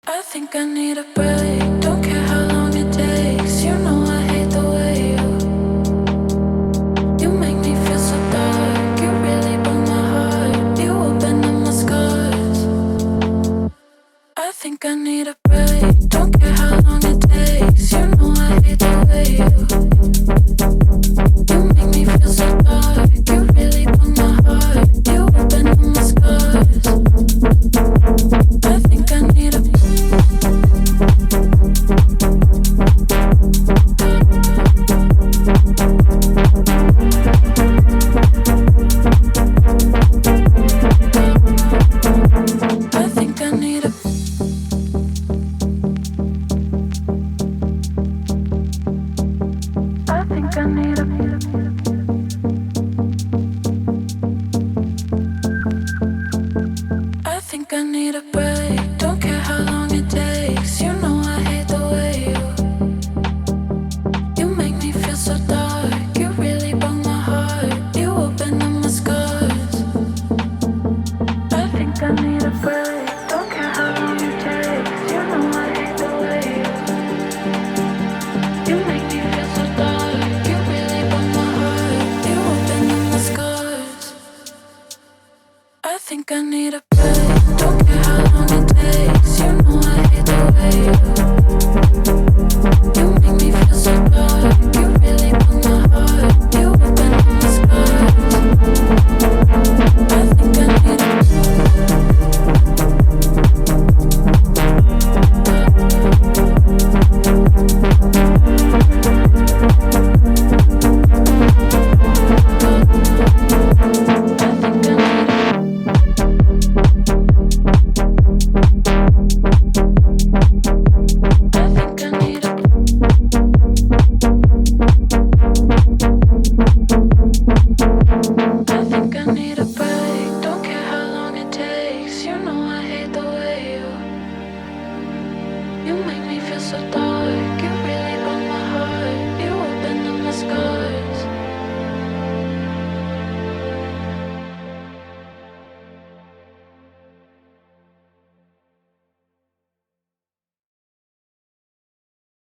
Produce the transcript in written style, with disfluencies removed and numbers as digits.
I think I need a break. Don't care how long it takes. You know I hate the way you make me feel so dark. You really broke my heart. You open up my scars. I think I need a break. Don't care how long it takes. You know I hate the way you make me feel so dark. You really broke my heart. You open up my scars. I think I need a I think I need a I think I need a I think I need a break. Don't care how long it takes. You know I hate the way you make me feel so dark. You really broke my heart. You open up my scars. I think I need a break. Don't care how long it takes. You know I hate the way you make me feel so dark. You really broke my heart. You open up my scars. I think I need a break. Don't care how long it takes. You know I hate the way you make me feel so dark. You really broke my heart. You open up my scars. I think I need a I think I need a I think I need a break. Don't care how long it takes. You know I hate the way you make me feel so dark. You really broke my heart. You open up my scars.